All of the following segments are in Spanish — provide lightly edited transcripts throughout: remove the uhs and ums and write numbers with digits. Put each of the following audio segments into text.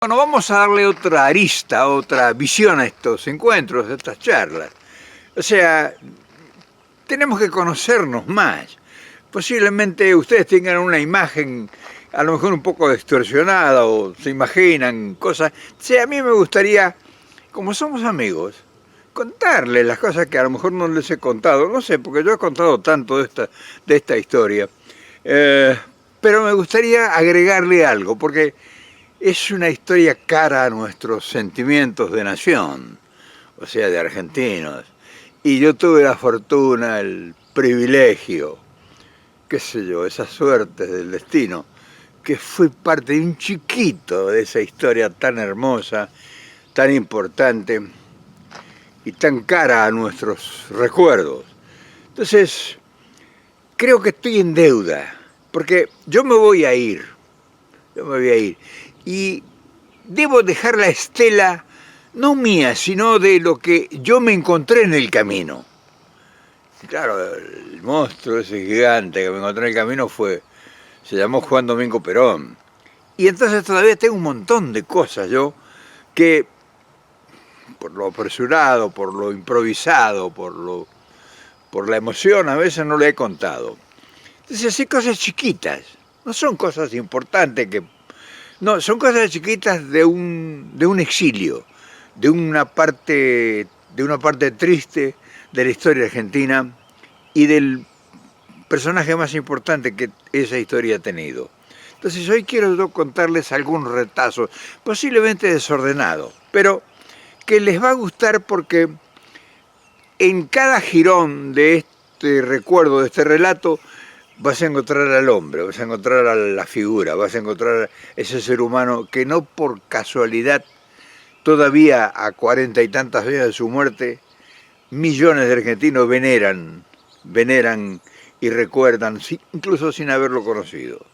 Bueno, vamos a darle otra arista, otra visión a estos encuentros, a estas charlas. O sea, tenemos que conocernos más. Posiblemente ustedes tengan una imagen a lo mejor un poco distorsionada o se imaginan cosas. O sea, a mí me gustaría, como somos amigos, contarles las cosas que a lo mejor no les he contado. No sé, porque yo he contado tanto de esta historia. Pero me gustaría agregarle algo, porque es una historia cara a nuestros sentimientos de nación, o sea, de argentinos. Y yo tuve la fortuna, el privilegio, qué sé yo, esa suerte del destino, que fui parte de un chiquito de esa historia tan hermosa, tan importante y tan cara a nuestros recuerdos. Entonces, creo que estoy en deuda, porque yo me voy a ir, y debo dejar la estela, no mía, sino de lo que yo me encontré en el camino. Claro, el monstruo ese gigante que me encontré en el camino se llamó Juan Domingo Perón. Y entonces todavía tengo un montón de cosas yo que, por lo apresurado, por lo improvisado, por la emoción, a veces no le he contado. Entonces, así cosas chiquitas, no son cosas importantes no, son cosas chiquitas de un exilio, de una parte triste de la historia argentina y del personaje más importante que esa historia ha tenido. Entonces hoy quiero yo contarles algunos retazos, posiblemente desordenados, pero que les va a gustar porque en cada jirón de este recuerdo, de este relato, vas a encontrar al hombre, vas a encontrar a la figura, vas a encontrar a ese ser humano que no por casualidad, todavía a 40 y tantas días de su muerte, millones de argentinos veneran y recuerdan, incluso sin haberlo conocido.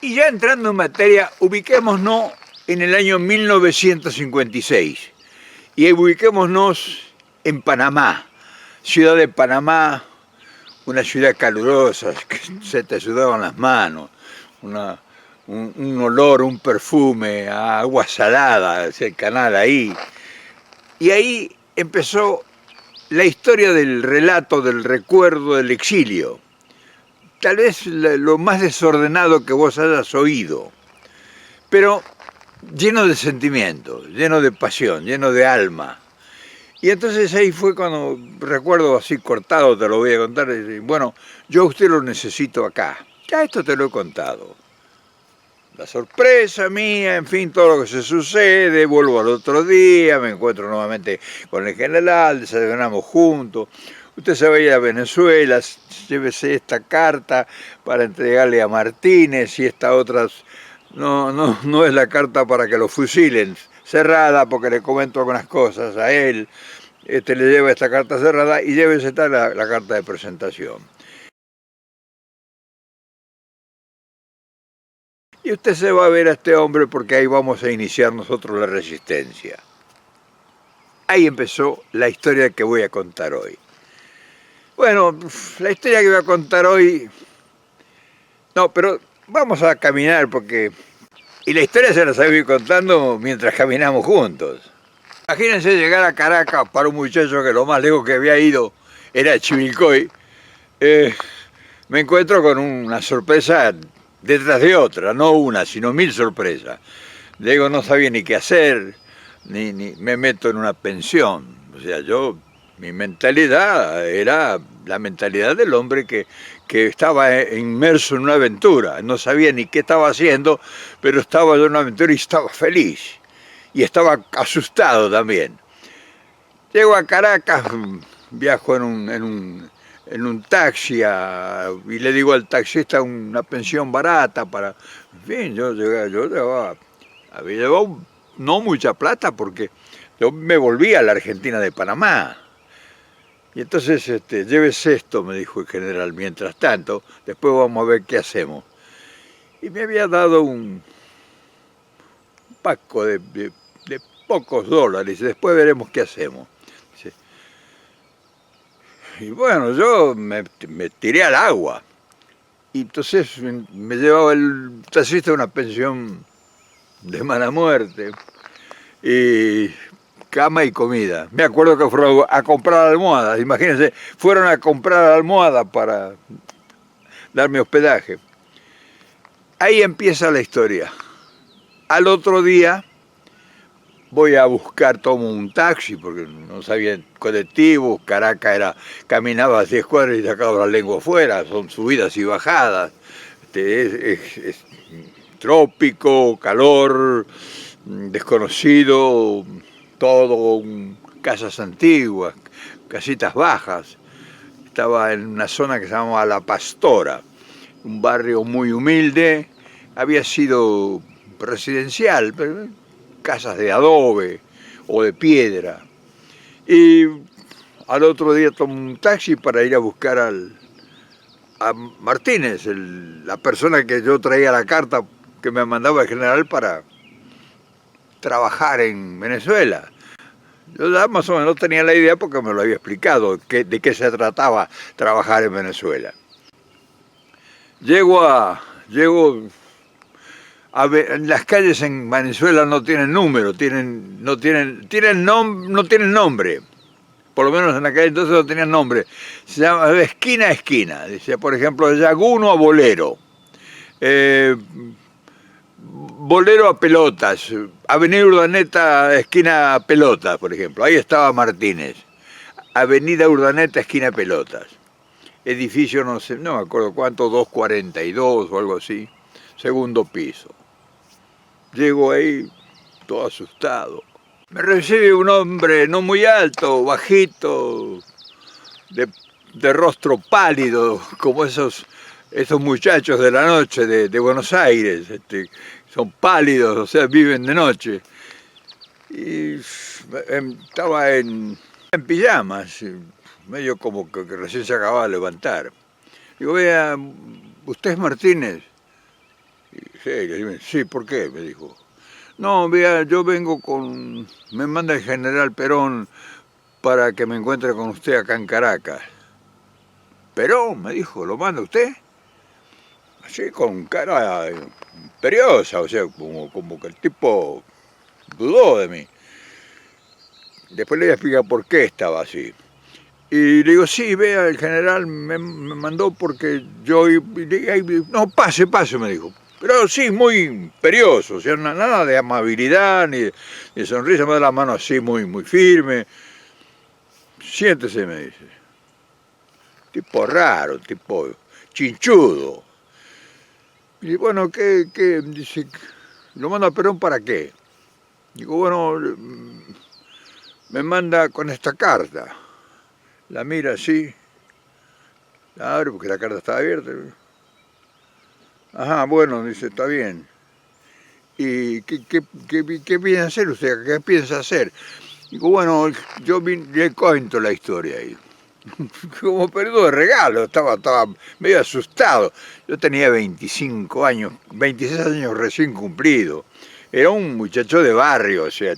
Y ya entrando en materia, ubiquémonos en el año 1956 y ubiquémonos en Panamá, ciudad de Panamá, una ciudad calurosa, que se te sudaban las manos, un olor, un perfume, a agua salada, el canal ahí. Y ahí empezó la historia del relato, del recuerdo, del exilio. Tal vez lo más desordenado que vos hayas oído, pero lleno de sentimientos, lleno de pasión, lleno de alma. Y entonces ahí fue cuando, recuerdo así cortado, te lo voy a contar, y, bueno, yo a usted lo necesito acá. Ya esto te lo he contado. La sorpresa mía, en fin, todo lo que se sucede, vuelvo al otro día, me encuentro nuevamente con el general, desayunamos juntos. Usted se va a ir a Venezuela, llévese esta carta para entregarle a Martínez y esta otra no es la carta para que lo fusilen, cerrada porque le comento algunas cosas a él. Le lleva esta carta cerrada y llévese la carta de presentación. Y usted se va a ver a este hombre porque ahí vamos a iniciar nosotros la resistencia. Ahí empezó la historia que voy a contar hoy. Bueno, la historia que voy a contar hoy... No, pero vamos a caminar porque... Y la historia se la voy contando mientras caminamos juntos. Imagínense llegar a Caracas para un muchacho que lo más lejos que había ido era Chivilcoy. Me encuentro con una sorpresa detrás de otra, no una, sino 1000 sorpresas. Digo, no sabía ni qué hacer, ni me meto en una pensión. O sea, mi mentalidad era la mentalidad del hombre que estaba inmerso en una aventura. No sabía ni qué estaba haciendo, pero estaba en una aventura y estaba feliz. Y estaba asustado también. Llego a Caracas, viajo en un taxi y le digo al taxista una pensión barata para... En fin, yo había llevado no mucha plata porque yo me volví a la Argentina de Panamá. Y entonces, llévese esto, me dijo el general, mientras tanto, después vamos a ver qué hacemos. Y me había dado un paco de pocos dólares, después veremos qué hacemos. Y bueno, yo me tiré al agua. Y entonces me llevaba el taxista a una pensión de mala muerte, y cama y comida. Me acuerdo que fueron a comprar almohadas, imagínense, fueron a comprar almohadas para darme hospedaje. Ahí empieza la historia. Al otro día voy a buscar, tomo un taxi, porque no sabía colectivos, Caracas caminaba 10 cuadras y sacaba la lengua afuera, son subidas y bajadas, es trópico, calor, desconocido, todo, casas antiguas, casitas bajas. Estaba en una zona que se llamaba La Pastora, un barrio muy humilde, había sido residencial, pero casas de adobe o de piedra. Y al otro día tomo un taxi para ir a buscar a Martínez, la persona que yo traía la carta que me mandaba el general para trabajar en Venezuela. Yo ya más o menos tenía la idea porque me lo había explicado, de qué se trataba trabajar en Venezuela. Llego a ver, las calles en Venezuela no tienen número, no tienen nombre. Por lo menos en aquel entonces no tenían nombre. Se llama de esquina a esquina. Dice, por ejemplo, de Yaguno a Bolero. Bolero a Pelotas. Avenida Urdaneta, esquina a Pelotas, por ejemplo. Ahí estaba Martínez. Avenida Urdaneta, esquina a Pelotas. Edificio, no sé, no me acuerdo cuánto, 242 o algo así. Segundo piso. Llego ahí todo asustado. Me recibe un hombre no muy alto, bajito, de rostro pálido, como esos muchachos de la noche de Buenos Aires. Son pálidos, o sea, viven de noche. Y estaba en pijamas, medio como que recién se acababa de levantar. Digo, vea, ¿usted es Martínez? Sí, ¿por qué? Me dijo. No, vea, yo vengo me manda el general Perón para que me encuentre con usted acá en Caracas. ¿Perón? Me dijo, ¿lo manda usted? Así con cara imperiosa, o sea, como que el tipo dudó de mí. Después le voy a explicar por qué estaba así. Y le digo, sí, vea, el general me mandó porque no, pase, me dijo. Pero sí, muy imperioso, o sea, nada de amabilidad ni de sonrisa, me da la mano así muy firme. Siéntese, me dice. Tipo raro, tipo chinchudo. Y bueno, ¿qué? Dice, ¿lo manda a Perón para qué? Digo, bueno, me manda con esta carta. La mira así, la abre porque la carta está abierta. Ajá, bueno, dice, está bien. ¿Y qué piensa hacer usted? ¿Qué piensa hacer? Digo, bueno, yo le cuento la historia ahí. Como perdido de regalo, estaba medio asustado. Yo tenía 25 años, 26 años recién cumplido. Era un muchacho de barrio, o sea,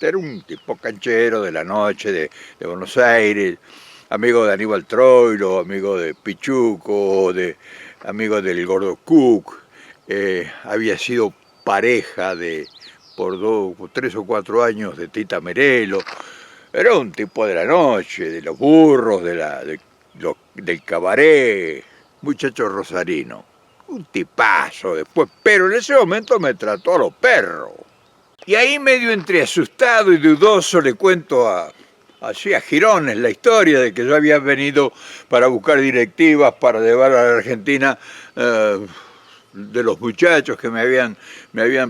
era un tipo canchero de la noche de Buenos Aires, amigo de Aníbal Troilo, amigo de Pichuco, amigo del Gordo Cook. Había sido pareja por 3 o 4 años de Tita Merelo. Era un tipo de la noche, de los burros, del cabaret, muchacho rosarino. Un tipazo después, pero en ese momento me trató a los perros. Y ahí medio entre asustado y dudoso le cuento así a Girones la historia de que yo había venido para buscar directivas para llevar a la Argentina de los muchachos que me habían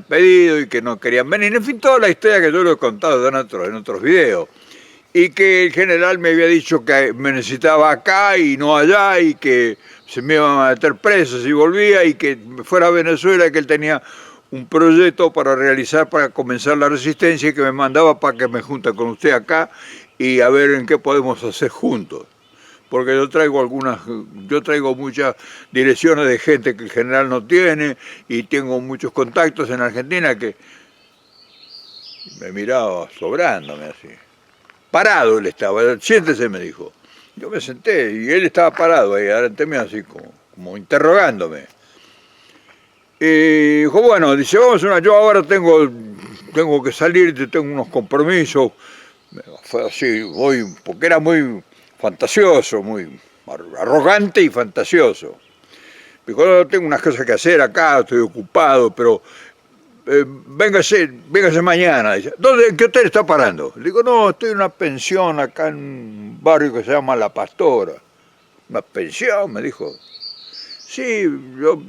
pedido y que no querían venir. En fin, toda la historia que yo lo he contado en otros videos. Y que el general me había dicho que me necesitaba acá y no allá, y que se me iban a meter preso si volvía, y que me fuera a Venezuela, que él tenía un proyecto para realizar, para comenzar la resistencia, y que me mandaba para que me junte con usted acá y a ver en qué podemos hacer juntos. Porque yo traigo muchas direcciones de gente que el general no tiene, y tengo muchos contactos en Argentina que me miraba sobrándome así. Parado él estaba, siéntese, me dijo. Yo me senté y él estaba parado ahí, delante mío, así como interrogándome. Y dijo, bueno, dice, vamos a una, yo ahora tengo que salir, tengo unos compromisos. Fue así, porque era muy fantasioso, muy arrogante y fantasioso. Dijo, no, tengo unas cosas que hacer acá, estoy ocupado, pero véngase mañana. Dice, ¿en qué hotel está parando? Le digo, no, estoy en una pensión acá en un barrio que se llama La Pastora. ¿Una pensión? Me dijo. Sí, yo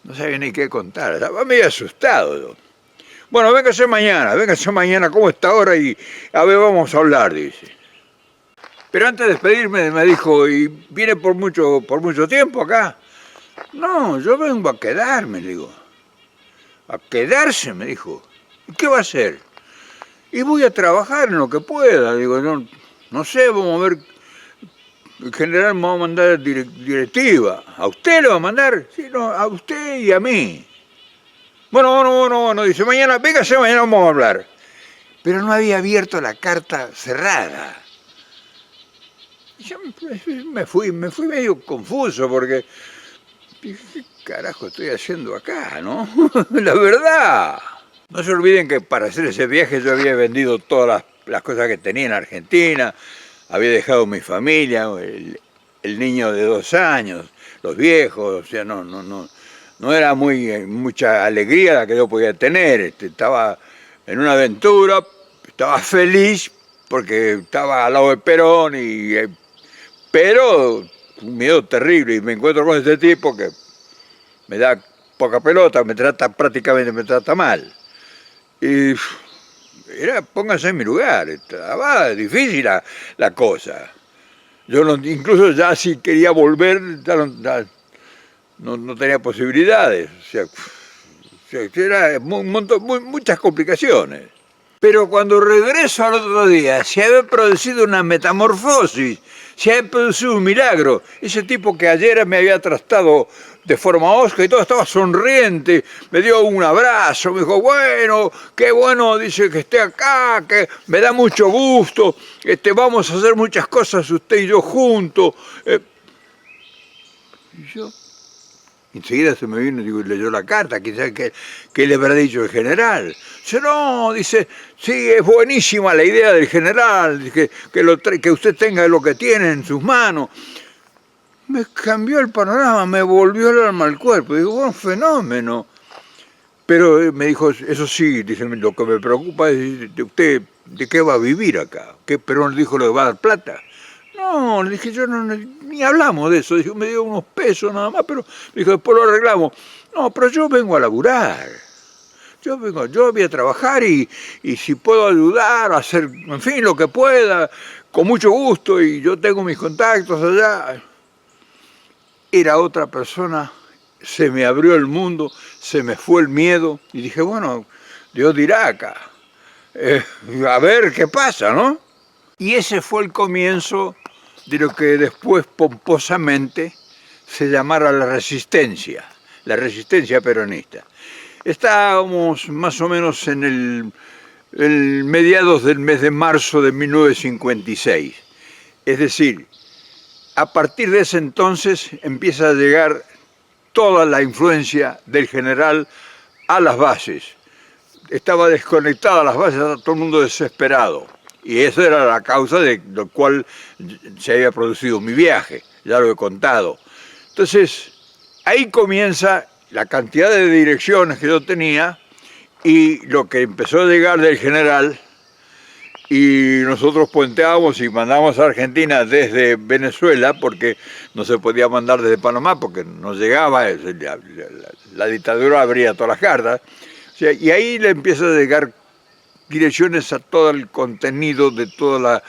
no sabía ni qué contar, estaba medio asustado yo. Bueno, véngase mañana, ¿cómo está ahora? Y a ver, vamos a hablar, dice. Pero antes de despedirme me dijo, ¿y viene por mucho tiempo acá? No, yo vengo a quedarme, le digo. A quedarse, me dijo. ¿Y qué va a hacer? Y voy a trabajar en lo que pueda, digo, no sé, vamos a ver. El general me va a mandar directiva. ¿A usted le va a mandar? Sí, no, a usted y a mí. Bueno, dice, véngase mañana vamos a hablar. Pero no había abierto la carta cerrada. Y yo me fui medio confuso porque dije, ¿qué carajo estoy haciendo acá, no? La verdad. No se olviden que para hacer ese viaje yo había vendido todas las cosas que tenía en Argentina, había dejado mi familia, el niño de 2 años, los viejos, o sea, no era mucha alegría la que yo podía tener. Estaba en una aventura, estaba feliz porque estaba al lado de Perón, pero un miedo terrible, y me encuentro con este tipo que me da poca pelota, prácticamente me trata mal. Y pónganse en mi lugar, estaba difícil la cosa. Yo incluso ya si quería volver, ya no tenía posibilidades. O sea, era muchas complicaciones. Pero cuando regreso al otro día, se había producido una metamorfosis, se había producido un milagro. Ese tipo que ayer me había tratado de forma hosca y todo, estaba sonriente, me dio un abrazo, me dijo, bueno, qué bueno, dice que esté acá, que me da mucho gusto, vamos a hacer muchas cosas usted y yo juntos. Y yo enseguida se me vino y leyó la carta, quizás que le habrá dicho el general. Dice, no, dice, sí, es buenísima la idea del general, que usted tenga lo que tiene en sus manos. Me cambió el panorama, me volvió el alma al cuerpo. Digo, bueno, fenómeno. Pero me dijo, eso sí, dice, lo que me preocupa es de usted, ¿de qué va a vivir acá? ¿Qué Perón dijo lo que va a dar plata? No, le dije, yo ni hablamos de eso. Dijo, me dio unos pesos nada más, pero dijo, después lo arreglamos. No, pero yo vengo a laburar. Yo voy a trabajar y si puedo ayudar, a hacer, en fin, lo que pueda, con mucho gusto, y yo tengo mis contactos allá. Era otra persona, se me abrió el mundo, se me fue el miedo, y dije, bueno, Dios dirá acá, a ver qué pasa, ¿no? Y ese fue el comienzo de lo que después pomposamente se llamara la resistencia peronista. Estábamos más o menos en el mediados del mes de marzo de 1956. Es decir, a partir de ese entonces empieza a llegar toda la influencia del general a las bases. Estaba desconectada las bases, estaba todo el mundo desesperado. Y esa era la causa de lo cual se había producido mi viaje, ya lo he contado. Entonces, ahí comienza la cantidad de direcciones que yo tenía y lo que empezó a llegar del general, y nosotros puenteábamos y mandábamos a Argentina desde Venezuela, porque no se podía mandar desde Panamá, porque no llegaba, la dictadura abría todas las cartas. O sea, y ahí le empieza a llegar direcciones a todo el contenido de toda la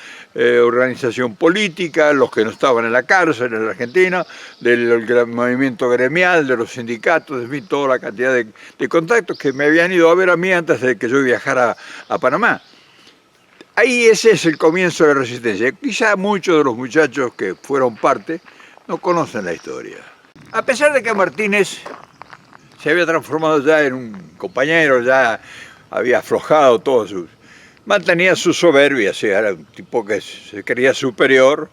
organización política, los que no estaban en la cárcel en la Argentina, del movimiento gremial, de los sindicatos, en fin, toda la cantidad de contactos que me habían ido a ver a mí antes de que yo viajara a Panamá. Ahí ese es el comienzo de la resistencia. Quizá muchos de los muchachos que fueron parte no conocen la historia. A pesar de que Martínez se había transformado ya en un compañero, ya había aflojado mantenía su soberbia, o sea, era un tipo que se creía superior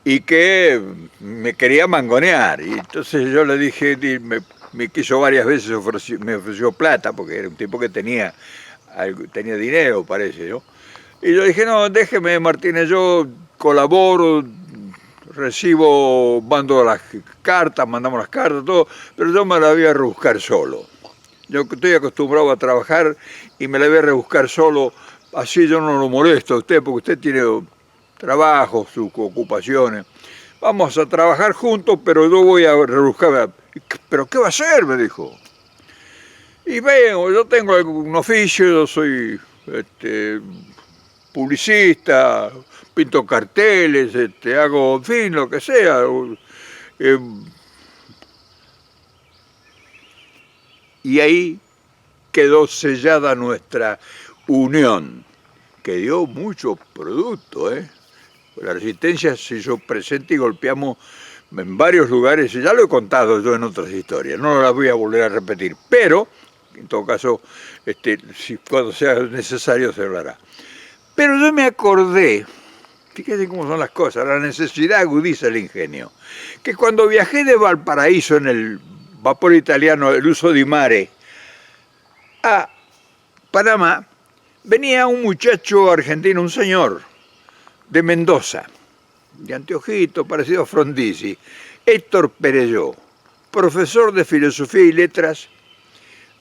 y que me quería mangonear. Y entonces yo le dije, me quiso varias veces, me ofreció plata, porque era un tipo que tenía dinero, parece, ¿no? Y yo dije, no, déjeme, Martínez, yo colaboro, mando las cartas, mandamos las cartas, todo, pero yo me la voy a rebuscar solo. Yo estoy acostumbrado a trabajar y me la voy a rebuscar solo, así yo no lo molesto a usted, porque usted tiene trabajo, sus ocupaciones. Vamos a trabajar juntos, pero yo voy a rebuscar. ¿Pero qué va a hacer?, me dijo. Y vengo, yo tengo un oficio, yo soy publicista, pinto carteles, hago, en fin, lo que sea. Y ahí quedó sellada nuestra unión, que dio mucho producto, ¿eh? La Resistencia se hizo presente y golpeamos en varios lugares, ya lo he contado yo en otras historias, no las voy a volver a repetir, pero en todo caso, si cuando sea necesario se hablará. Pero yo me acordé, fíjense cómo son las cosas, la necesidad agudiza el ingenio, que cuando viajé de Valparaíso en el vapor italiano, el Uso di Mare, a Panamá, venía un muchacho argentino, un señor de Mendoza, de anteojito, parecido a Frondizi, Héctor Perelló, profesor de Filosofía y Letras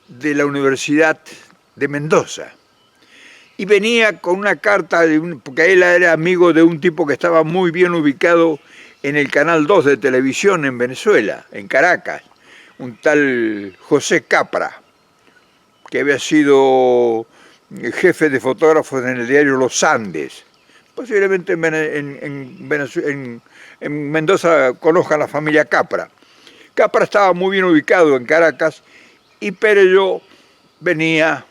de la Universidad de Mendoza. Y venía con una carta, porque él era amigo de un tipo que estaba muy bien ubicado en el Canal 2 de televisión en Venezuela, en Caracas, un tal José Capra, que había sido jefe de fotógrafos en el diario Los Andes. Posiblemente en Mendoza conozcan la familia Capra. Capra estaba muy bien ubicado en Caracas y Perelló venía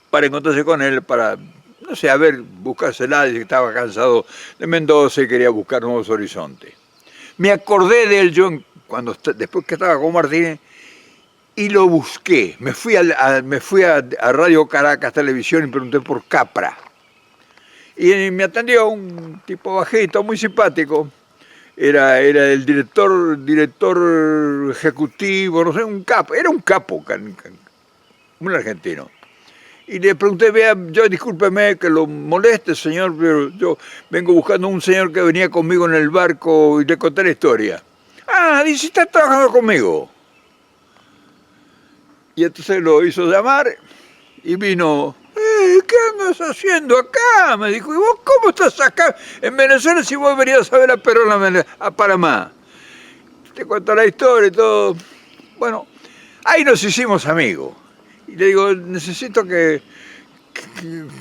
para encontrarse con él, para, no sé, a ver, buscársela, dice que estaba cansado de Mendoza y quería buscar nuevos horizontes. Me acordé de él yo después que estaba con Martínez y lo busqué. Me fui a Radio Caracas Televisión y pregunté por Capra. Y me atendió un tipo bajito, muy simpático. Era el director ejecutivo, no sé, un capo. Era un capo, un argentino. Y le pregunté, vea, yo discúlpeme que lo moleste, señor, pero yo vengo buscando a un señor que venía conmigo en el barco y le conté la historia. Ah, dice, está trabajando conmigo. Y entonces lo hizo llamar y vino. ¿Qué andas haciendo acá?, me dijo. ¿Y vos cómo estás acá en Venezuela si vos venías a ver a Perón a Panamá? Te cuento la historia y todo. Bueno, ahí nos hicimos amigos. Y le digo, necesito que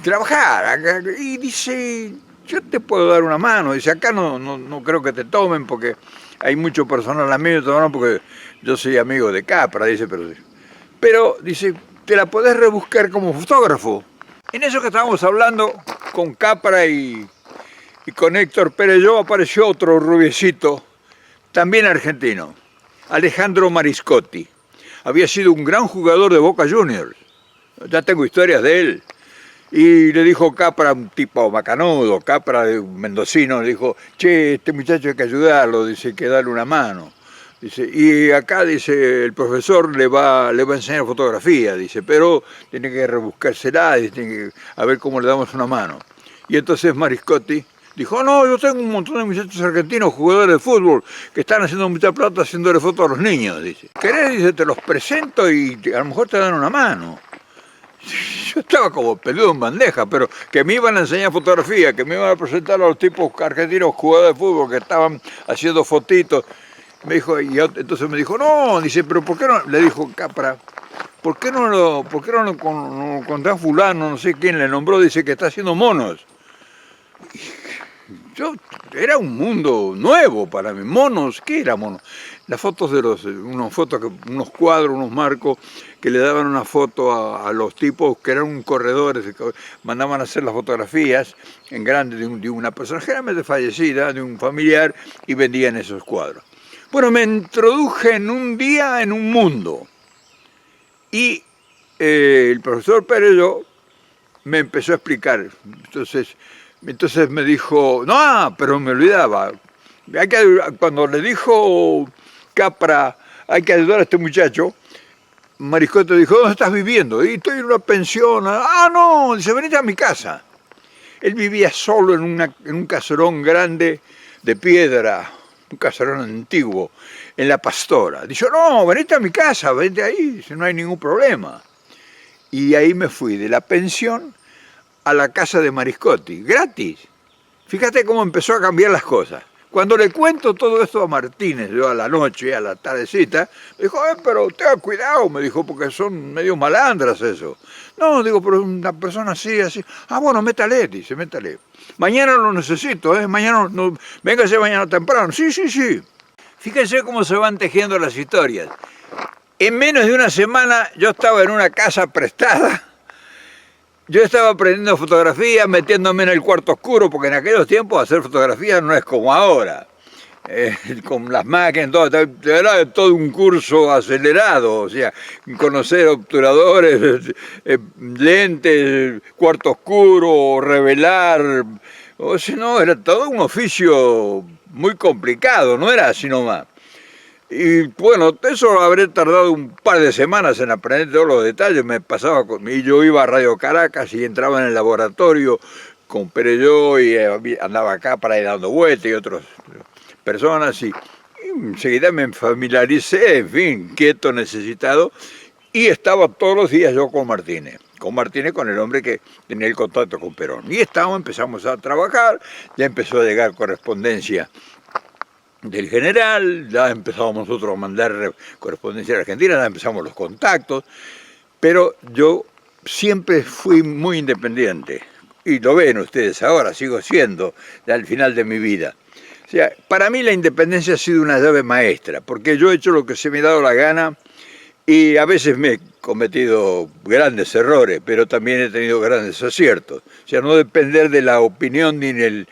trabajar acá. Y dice, yo te puedo dar una mano. Dice, acá no creo que te tomen porque hay mucho personal a mí, porque yo soy amigo de Capra, dice, pero dice, te la podés rebuscar como fotógrafo. En eso que estábamos hablando con Capra y con Héctor Perelló apareció otro rubiecito, también argentino, Alejandro Mariscotti. Había sido un gran jugador de Boca Juniors, ya tengo historias de él. Y le dijo Capra, un tipo macanudo, Capra, un mendocino, le dijo, che, este muchacho hay que ayudarlo, dice, hay que darle una mano. Dice, y acá, dice, el profesor le va a enseñar fotografía, dice, pero tiene que rebuscársela, dice, tiene que a ver cómo le damos una mano. Y entonces Mariscotti dijo, no, yo tengo un montón de muchachos argentinos, jugadores de fútbol, que están haciendo mucha plata haciéndole fotos a los niños, dice. ¿Querés? Dice, te los presento y a lo mejor te dan una mano. Yo estaba como peludo en bandeja, pero que me iban a enseñar fotografía, que me iban a presentar a los tipos argentinos jugadores de fútbol que estaban haciendo fotitos. Me dijo, entonces me dijo, no, dice, pero ¿por qué no? Le dijo Capra, ¿por qué no lo contás fulano, no sé quién le nombró, dice que está haciendo monos? Era un mundo nuevo para mí. Monos, ¿qué era monos? Las fotos de unos cuadros, unos marcos, que le daban una foto a los tipos que eran corredores, que mandaban a hacer las fotografías en grande de una persona generalmente fallecida, de un familiar, y vendían esos cuadros. Bueno, me introduje en un día en un mundo. Y el profesor Perelló me empezó a explicar. Entonces me dijo, no, pero me olvidaba. Cuando le dijo Capra hay que ayudar a este muchacho. Mariscotti dijo, ¿dónde estás viviendo? Y estoy en una pensión. Ah, no, dice, venite a mi casa. Él vivía solo en un caserón grande de piedra, un caserón antiguo, en La Pastora. Dice, no, venite a mi casa, vente ahí, dice, no hay ningún problema. Y ahí me fui de la pensión a la casa de Mariscotti, gratis. Fíjate cómo empezó a cambiar las cosas. Cuando le cuento todo esto a Martínez, yo a la noche, a la tardecita, me dijo, pero tenga cuidado, me dijo, porque son medio malandras eso. No, digo, pero una persona así, así. Ah, bueno, métale, dice, métale. Mañana lo necesito, mañana, no, véngase mañana temprano. Sí, sí, sí. Fíjense cómo se van tejiendo las historias. En menos de una semana yo estaba en una casa prestada. Yo estaba aprendiendo fotografía, metiéndome en el cuarto oscuro, porque en aquellos tiempos hacer fotografía no es como ahora. Con las máquinas, era todo un curso acelerado, o sea, conocer obturadores, lentes, cuarto oscuro, revelar, o sea, no, era todo un oficio muy complicado, no era así nomás. Y bueno, eso habré tardado un par de semanas en aprender todos los detalles. Me pasaba y yo iba a Radio Caracas y entraba en el laboratorio con Perelló y andaba acá para ir dando vueltas y otras personas y enseguida me familiaricé, en fin, quieto, necesitado, y estaba todos los días yo con Martínez, con el hombre que tenía el contacto con Perón. Y empezamos a trabajar, ya empezó a llegar correspondencia del general, ya empezábamos nosotros a mandar correspondencia a Argentina, ya empezamos los contactos, pero yo siempre fui muy independiente, y lo ven ustedes ahora, sigo siendo, ya al final de mi vida. O sea, para mí la independencia ha sido una llave maestra, porque yo he hecho lo que se me ha dado la gana, y a veces me he cometido grandes errores, pero también he tenido grandes aciertos. O sea, no depender de la opinión ni del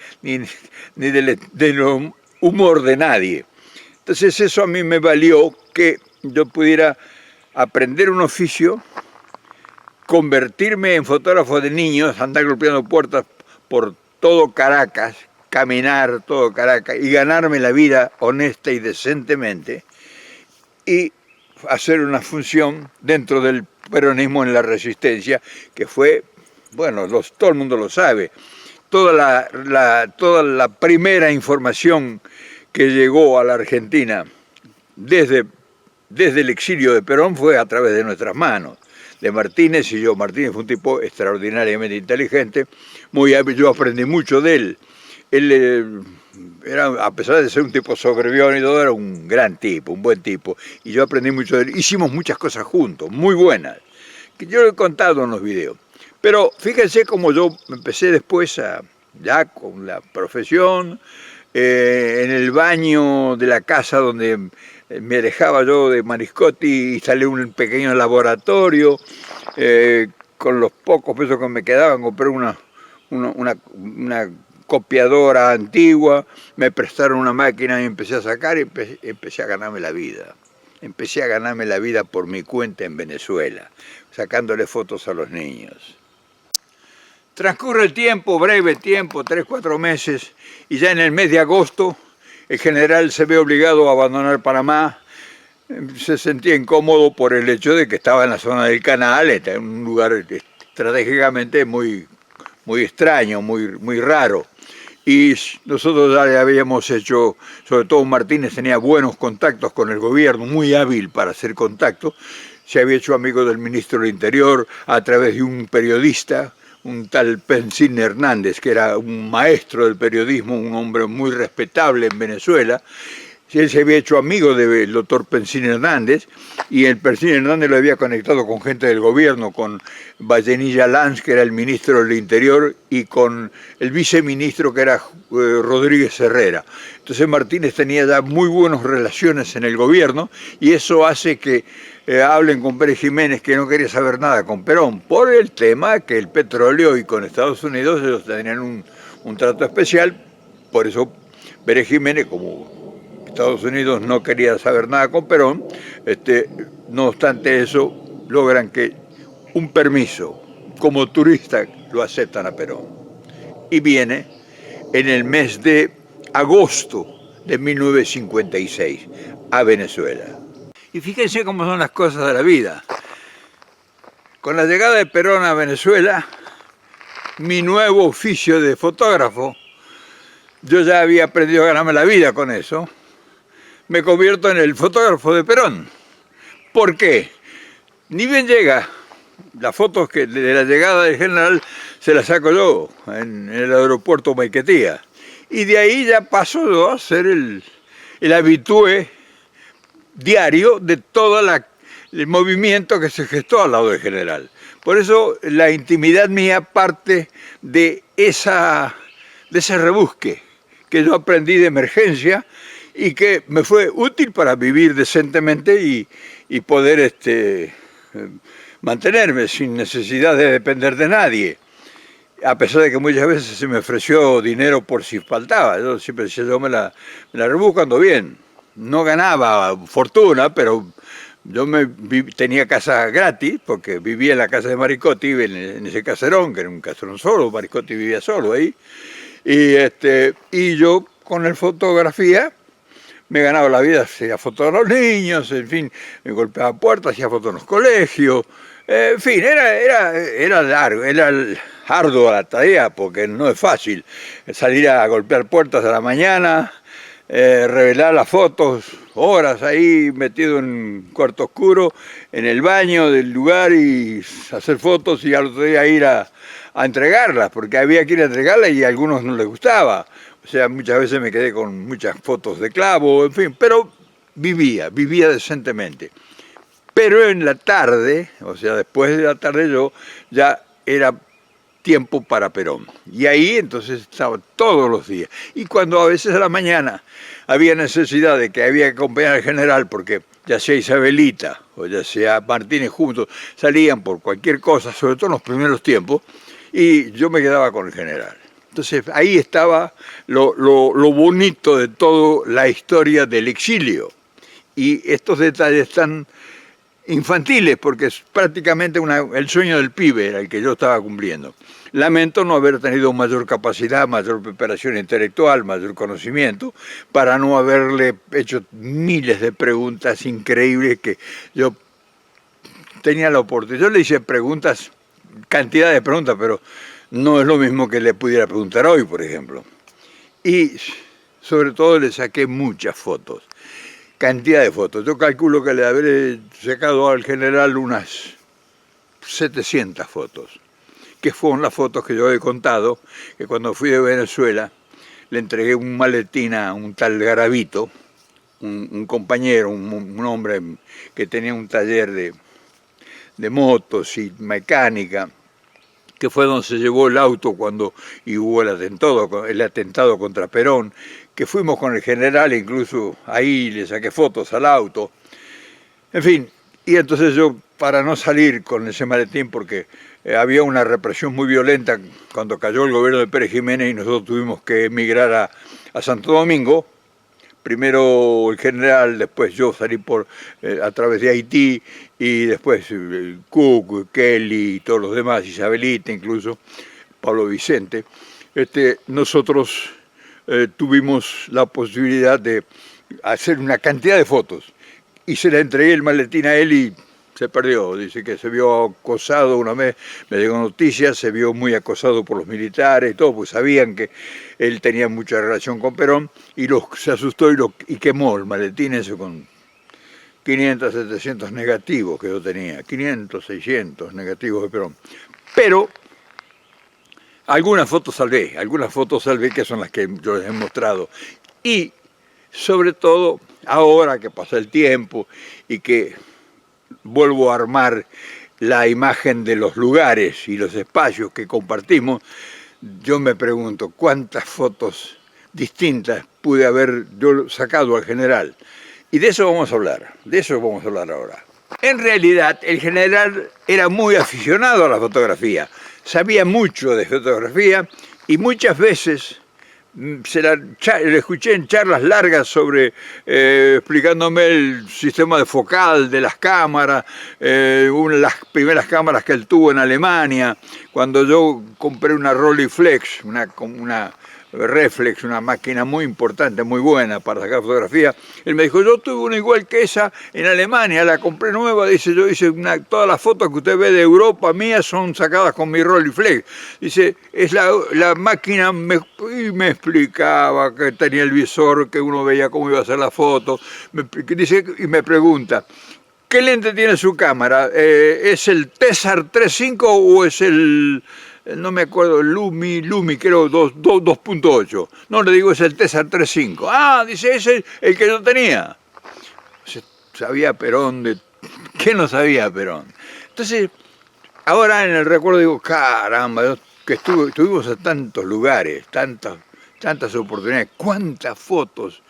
humor de nadie. Entonces eso a mí me valió que yo pudiera aprender un oficio, convertirme en fotógrafo de niños, andar golpeando puertas por todo Caracas, caminar todo Caracas y ganarme la vida honesta y decentemente y hacer una función dentro del peronismo en la resistencia, que fue, bueno, todo el mundo lo sabe, toda la primera información que llegó a la Argentina desde el exilio de Perón fue a través de nuestras manos, de Martínez y yo. Martínez fue un tipo extraordinariamente inteligente, muy hábil, yo aprendí mucho de él. Él era, a pesar de ser un tipo soberbión y todo, era un gran tipo, un buen tipo, y yo aprendí mucho de él. Hicimos muchas cosas juntos, muy buenas, que yo lo he contado en los videos. Pero fíjense cómo yo empecé después ya con la profesión, en el baño de la casa donde me alejaba yo de Mariscotti, instalé un pequeño laboratorio, con los pocos pesos que me quedaban, compré una copiadora antigua, me prestaron una máquina y empecé a sacar y empecé a ganarme la vida. Empecé a ganarme la vida por mi cuenta en Venezuela, sacándole fotos a los niños. Transcurre el tiempo, breve tiempo, 3 o 4 meses, y ya en el mes de agosto el general se ve obligado a abandonar Panamá. Se sentía incómodo por el hecho de que estaba en la zona del canal, en un lugar estratégicamente muy extraño, muy raro. Y nosotros ya le habíamos hecho, sobre todo Martínez tenía buenos contactos con el gobierno, muy hábil para hacer contactos. Se había hecho amigo del ministro del Interior a través de un periodista, un tal Pensin Hernández, que era un maestro del periodismo, un hombre muy respetable en Venezuela. Él se había hecho amigo del doctor Pensin Hernández, y el Pensin Hernández lo había conectado con gente del gobierno, con Vallenilla Lanz, que era el ministro del Interior, y con el viceministro, que era Rodríguez Herrera. Entonces Martínez tenía ya muy buenas relaciones en el gobierno, y eso hace que hablen con Pérez Jiménez, que no quería saber nada con Perón, por el tema que el petróleo y con Estados Unidos ellos tenían un trato especial. Por eso Pérez Jiménez, como Estados Unidos no quería saber nada con Perón, no obstante eso, logran que un permiso como turista lo aceptan a Perón. Y viene en el mes de agosto de 1956 a Venezuela. Y fíjense cómo son las cosas de la vida. Con la llegada de Perón a Venezuela, mi nuevo oficio de fotógrafo, yo ya había aprendido a ganarme la vida con eso, me convierto en el fotógrafo de Perón. ¿Por qué? Ni bien llega, las fotos de la llegada del general se las saco yo en el aeropuerto Maiquetía. Y de ahí ya paso yo a ser el habitué diario de todo el movimiento que se gestó al lado del general. Por eso la intimidad mía parte de ese rebusque que yo aprendí de emergencia y que me fue útil para vivir decentemente y poder mantenerme sin necesidad de depender de nadie. A pesar de que muchas veces se me ofreció dinero por si faltaba. Yo siempre decía, yo me la rebusco ando bien. No ganaba fortuna, pero yo tenía casa gratis, porque vivía en la casa de Maricotti, en ese caserón, que era un caserón solo, Maricotti vivía solo ahí. Y yo con la fotografía me ganaba la vida, hacía fotos de los niños, en fin, me golpeaba puertas, hacía fotos en los colegios, en fin, era largo, era ardua la tarea, porque no es fácil salir a golpear puertas a la mañana, revelar las fotos, horas ahí metido en un cuarto oscuro, en el baño del lugar y hacer fotos y al otro día ir a entregarlas, porque había que ir a entregarlas y a algunos no les gustaba. O sea, muchas veces me quedé con muchas fotos de clavo, en fin, pero vivía decentemente. Pero en la tarde, o sea, después de la tarde yo ya era tiempo para Perón. Y ahí entonces estaba todos los días. Y cuando a veces a la mañana había necesidad de que había que acompañar al general, porque ya sea Isabelita o ya sea Martínez juntos, salían por cualquier cosa, sobre todo en los primeros tiempos, y yo me quedaba con el general. Entonces ahí estaba lo bonito de toda la historia del exilio. Y estos detalles tan infantiles, porque es prácticamente el sueño del pibe era el que yo estaba cumpliendo. Lamento no haber tenido mayor capacidad, mayor preparación intelectual, mayor conocimiento, para no haberle hecho miles de preguntas increíbles que yo tenía la oportunidad. Yo le hice preguntas, cantidad de preguntas, pero no es lo mismo que le pudiera preguntar hoy, por ejemplo. Y sobre todo le saqué muchas fotos, cantidad de fotos. Yo calculo que le habré sacado al general unas 700 fotos, que fueron las fotos que yo he contado, que cuando fui de Venezuela le entregué un maletín a un tal Garavito, un compañero, un hombre que tenía un taller de motos y mecánica, que fue donde se llevó el auto cuando hubo el atentado contra Perón, que fuimos con el general, incluso ahí le saqué fotos al auto. En fin, y entonces yo, para no salir con ese maletín, porque había una represión muy violenta cuando cayó el gobierno de Pérez Jiménez y nosotros tuvimos que emigrar a Santo Domingo, primero el general, después yo salí a través de Haití, y después Cook, Kelly y todos los demás, Isabelita incluso, Pablo Vicente. Nosotros tuvimos la posibilidad de hacer una cantidad de fotos y se le entregué el maletín a él y se perdió. Dice que se vio acosado una vez, me llegó noticias, se vio muy acosado por los militares y todo, pues sabían que él tenía mucha relación con Perón y se asustó y quemó el maletín ese con 500, 700 negativos que yo tenía, 500, 600 negativos de Perón. Pero algunas fotos salvé que son las que yo les he mostrado. Y sobre todo, ahora que pasa el tiempo y que vuelvo a armar la imagen de los lugares y los espacios que compartimos, yo me pregunto cuántas fotos distintas pude haber yo sacado al general. Y de eso vamos a hablar ahora. En realidad, el general era muy aficionado a la fotografía, sabía mucho de fotografía y muchas veces le escuché en charlas largas explicándome el sistema de focal de las cámaras, las primeras cámaras que él tuvo en Alemania, cuando yo compré una Rolleiflex, una reflex, una máquina muy importante, muy buena para sacar fotografía. Él me dijo, yo tuve una igual que esa en Alemania, la compré nueva, dice, yo hice todas las fotos que usted ve de Europa mías son sacadas con mi Rolleiflex. Dice, es la máquina, y me explicaba que tenía el visor, que uno veía cómo iba a hacer la foto, dice, y me pregunta, ¿qué lente tiene su cámara? ¿Es el Tessar 3.5 o es el, no me acuerdo, el Lumi, creo 2.8? No, le digo, es el Tessar 3.5. Ah, dice, ese es el que yo tenía. Sabía Perón, ¿qué no sabía Perón? Entonces, ahora en el recuerdo digo, caramba, que estuvimos en tantos lugares, tantas oportunidades, cuántas fotos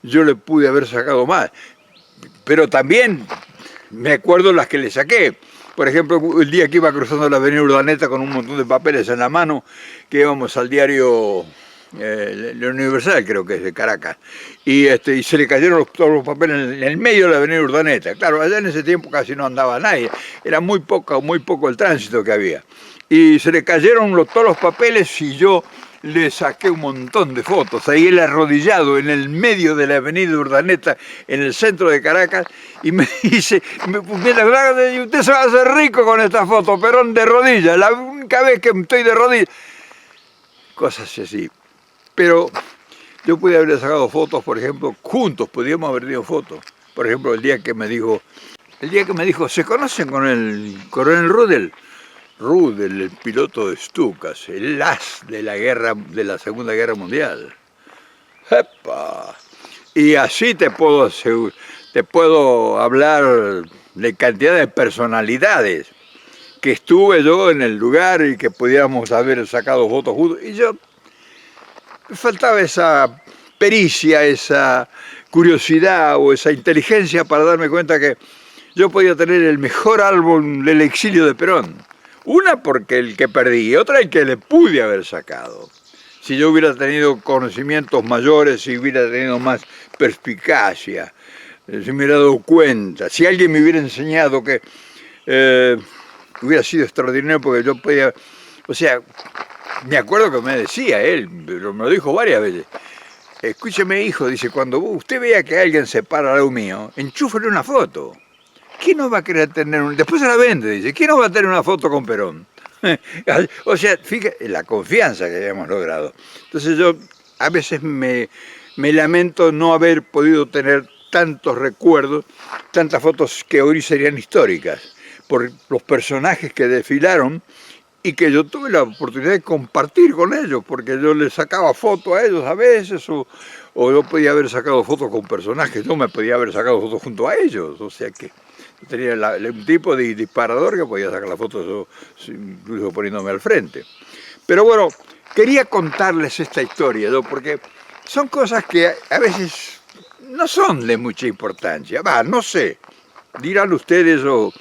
yo le pude haber sacado más. Pero también me acuerdo las que le saqué. Por ejemplo, el día que iba cruzando la avenida Urdaneta con un montón de papeles en la mano, que íbamos al diario La Universal, creo que es de Caracas, y se le cayeron todos los papeles en el medio de la avenida Urdaneta. Claro, allá en ese tiempo casi no andaba nadie, era muy poco el tránsito que había. Y se le cayeron todos los papeles y yo le saqué un montón de fotos, ahí él arrodillado en el medio de la avenida Urdaneta, en el centro de Caracas, y me dice, usted se va a hacer rico con esta foto, Perón de rodillas, la única vez que estoy de rodillas. Cosas así. Pero yo pude haber sacado fotos, por ejemplo, juntos, podíamos haber tenido fotos. Por ejemplo, el día que me dijo, ¿se conocen con el coronel Rudel? Rudel, el piloto de Stukas, el as de la Segunda Guerra Mundial. ¡Epa! Y así te puedo hablar de cantidad de personalidades que estuve yo en el lugar y que pudiéramos haber sacado fotos juntos. Y yo, me faltaba esa pericia, esa curiosidad o esa inteligencia para darme cuenta que yo podía tener el mejor álbum del exilio de Perón. Una porque el que perdí, y otra el que le pude haber sacado. Si yo hubiera tenido conocimientos mayores, si hubiera tenido más perspicacia, si me hubiera dado cuenta, si alguien me hubiera enseñado que hubiera sido extraordinario porque yo podía, o sea, me acuerdo que me decía él, pero me lo dijo varias veces, escúcheme hijo, dice, cuando usted vea que alguien se para al lado mío, enchúfale una foto. ¿Quién no va a querer tener después se la vende, dice, ¿quién no va a tener una foto con Perón? O sea, fíjate la confianza que habíamos logrado. Entonces yo a veces me lamento no haber podido tener tantos recuerdos, tantas fotos que hoy serían históricas, por los personajes que desfilaron y que yo tuve la oportunidad de compartir con ellos, porque yo les sacaba fotos a ellos a veces, o yo podía haber sacado fotos con personajes, yo me podía haber sacado fotos junto a ellos, o sea que tenía un tipo de disparador que podía sacar las fotos yo, incluso poniéndome al frente. Pero bueno, quería contarles esta historia, ¿no? Porque son cosas que a veces no son de mucha importancia. No sé, dirán ustedes o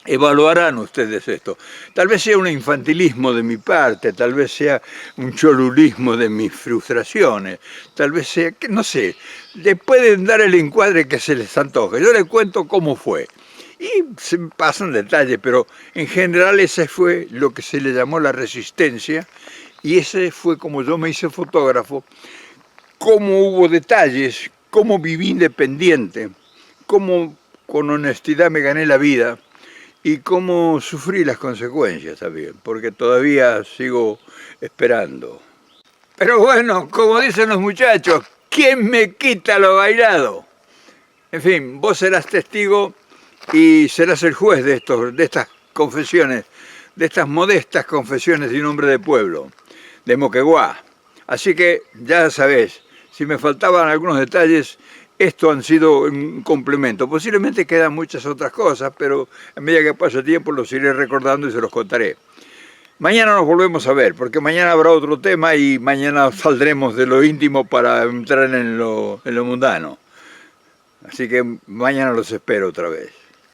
evaluarán ustedes esto. Tal vez sea un infantilismo de mi parte, tal vez sea un cholulismo de mis frustraciones, tal vez sea, que no sé, le pueden dar el encuadre que se les antoje. Yo les cuento cómo fue. Y se me pasan detalles, pero en general ese fue lo que se le llamó la resistencia, y ese fue como yo me hice fotógrafo, cómo hubo detalles, cómo viví independiente, cómo con honestidad me gané la vida, y cómo sufrí las consecuencias también, porque todavía sigo esperando. Pero bueno, como dicen los muchachos, ¿quién me quita lo bailado? En fin, vos serás testigo y serás el juez de estas confesiones, de estas modestas confesiones de un hombre de pueblo, de Moquegua. Así que ya sabés, si me faltaban algunos detalles, esto han sido un complemento. Posiblemente quedan muchas otras cosas, pero a medida que pase el tiempo los iré recordando y se los contaré. Mañana nos volvemos a ver, porque mañana habrá otro tema y mañana saldremos de lo íntimo para entrar en lo mundano. Así que mañana los espero otra vez.